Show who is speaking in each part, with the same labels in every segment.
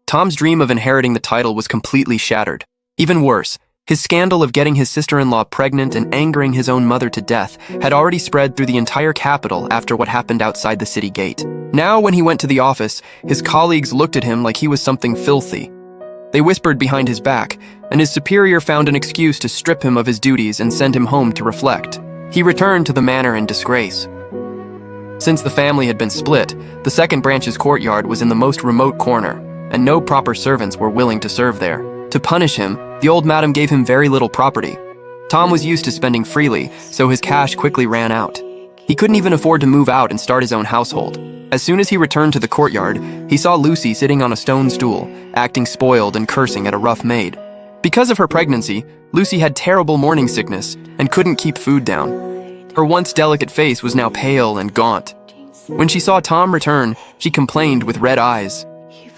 Speaker 1: Tom's dream of inheriting the title was completely shattered. Even worse, his scandal of getting his sister-in-law pregnant and angering his own mother to death had already spread through the entire capital after what happened outside the city gate. Now, when he went to the office, his colleagues looked at him like he was something filthy. They whispered behind his back, and his superior found an excuse to strip him of his duties and send him home to reflect. He returned to the manor in disgrace. Since the family had been split, the second branch's courtyard was in the most remote corner, and no proper servants were willing to serve there. To punish him, the old madam gave him very little property. Tom was used to spending freely, so his cash quickly ran out. He couldn't even afford to move out and start his own household. As soon as he returned to the courtyard, he saw Lucy sitting on a stone stool, acting spoiled and cursing at a rough maid. Because of her pregnancy, Lucy had terrible morning sickness and couldn't keep food down. Her once delicate face was now pale and gaunt. When she saw Tom return, she complained with red eyes.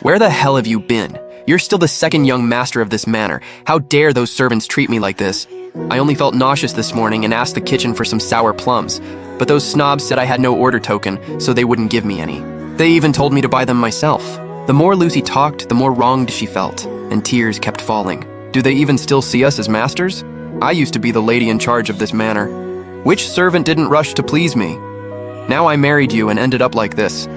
Speaker 1: "Where the hell have you been? You're still the second young master of this manor. How dare those servants treat me like this? I only felt nauseous this morning and asked the kitchen for some sour plums, but those snobs said I had no order token, so they wouldn't give me any. They even told me to buy them myself." The more Lucy talked, the more wronged she felt, and tears kept falling. "Do they even still see us as masters? I used to be the lady in charge of this manor. Which servant didn't rush to please me? Now I married you and ended up like this.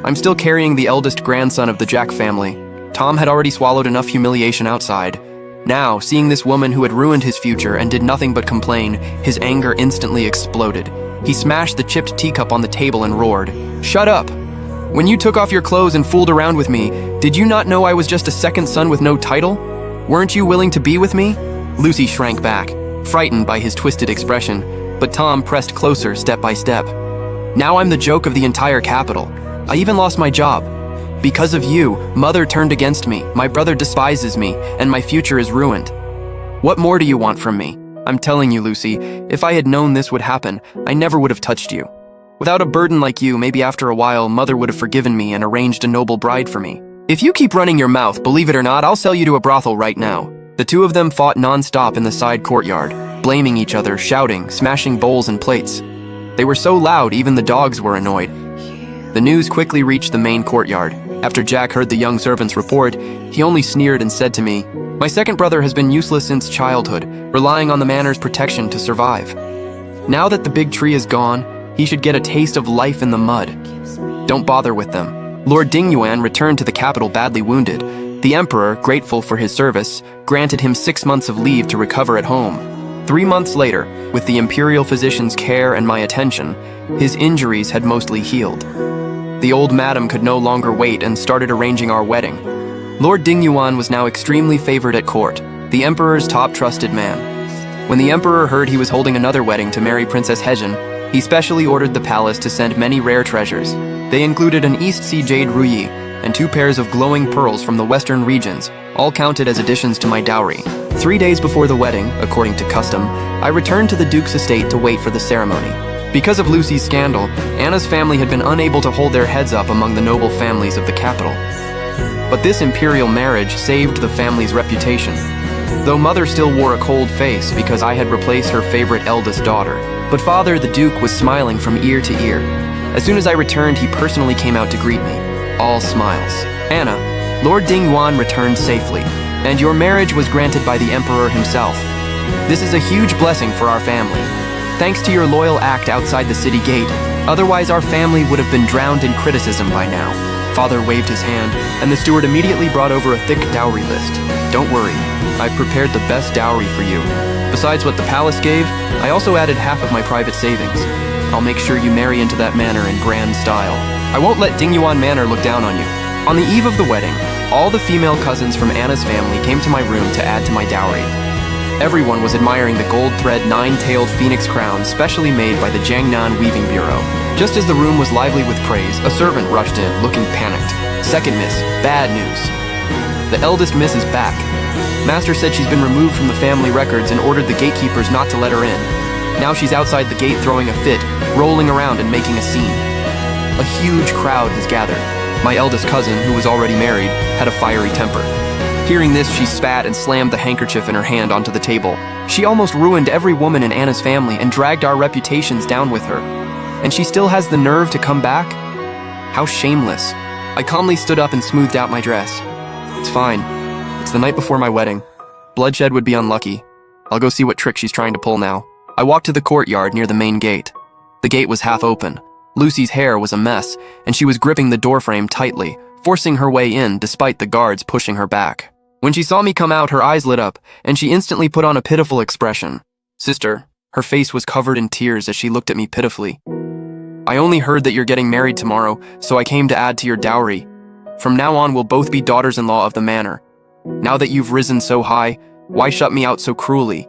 Speaker 1: I'm still carrying the eldest grandson of the Jack family." Tom had already swallowed enough humiliation outside. Now, seeing this woman who had ruined his future and did nothing but complain, his anger instantly exploded. He smashed the chipped teacup on the table and roared, "Shut up! When you took off your clothes and fooled around with me, did you not know I was just a second son with no title? Weren't you willing to be with me?" Lucy shrank back, frightened by his twisted expression, but Tom pressed closer step by step. "Now I'm the joke of the entire capital. I even lost my job. Because of you, Mother turned against me, my brother despises me, and my future is ruined. What more do you want from me? I'm telling you, Lucy, if I had known this would happen, I never would have touched you. Without a burden like you, maybe after a while, Mother would have forgiven me and arranged a noble bride for me. If you keep running your mouth, believe it or not, I'll sell you to a brothel right now." The two of them fought non-stop in the side courtyard, blaming each other, shouting, smashing bowls and plates. They were so loud, even the dogs were annoyed. The news quickly reached the main courtyard. After Jack heard the young servant's report, he only sneered and said to me, "My second brother has been useless since childhood, relying on the manor's protection to survive. Now that the big tree is gone, he should get a taste of life in the mud. Don't bother with them." Lord Dingyuan returned to the capital badly wounded. The emperor, grateful for his service, granted him 6 months of leave to recover at home. 3 months later, with the imperial physician's care and my attention, his injuries had mostly healed. The old madam could no longer wait and started arranging our wedding. Lord Dingyuan was now extremely favored at court, the emperor's top trusted man. When the emperor heard he was holding another wedding to marry Princess Hejin, he specially ordered the palace to send many rare treasures. They included an East Sea jade ruyi and 2 pairs of glowing pearls from the western regions, all counted as additions to my dowry. 3 days before the wedding, according to custom, I returned to the Duke's estate to wait for the ceremony. Because of Lucy's scandal, Anna's family had been unable to hold their heads up among the noble families of the capital. But this imperial marriage saved the family's reputation, though Mother still wore a cold face because I had replaced her favorite eldest daughter. But Father, the Duke, was smiling from ear to ear. As soon as I returned, he personally came out to greet me, all smiles. "Anna, Lord Dingyuan returned safely, and your marriage was granted by the Emperor himself. This is a huge blessing for our family. Thanks to your loyal act outside the city gate, otherwise our family would have been drowned in criticism by now." Father waved his hand, and the steward immediately brought over a thick dowry list. "Don't worry, I prepared the best dowry for you. Besides what the palace gave, I also added half of my private savings. I'll make sure you marry into that manor in grand style. I won't let Dingyuan Manor look down on you." On the eve of the wedding, all the female cousins from Anna's family came to my room to add to my dowry. Everyone was admiring the gold thread 9-tailed phoenix crown specially made by the Jiangnan Weaving Bureau. Just as the room was lively with praise, a servant rushed in, looking panicked. "Second miss, bad news. The eldest miss is back. Master said she's been removed from the family records and ordered the gatekeepers not to let her in. Now she's outside the gate throwing a fit, rolling around and making a scene. A huge crowd has gathered. My eldest cousin, who was already married, had a fiery temper. Hearing this, she spat and slammed the handkerchief in her hand onto the table. She almost ruined every woman in Anna's family and dragged our reputations down with her. And she still has the nerve to come back? How shameless." I calmly stood up and smoothed out my dress. It's fine. It's the night before my wedding. Bloodshed would be unlucky. I'll go see what trick she's trying to pull now. I walked to the courtyard near the main gate. The gate was half open. Lucy's hair was a mess, and she was gripping the doorframe tightly, forcing her way in despite the guards pushing her back. When she saw me come out, her eyes lit up, and she instantly put on a pitiful expression. Sister, her face was covered in tears as she looked at me pitifully. I only heard that you're getting married tomorrow, so I came to add to your dowry. From now on, we'll both be daughters-in-law of the manor. Now that you've risen so high, why shut me out so cruelly?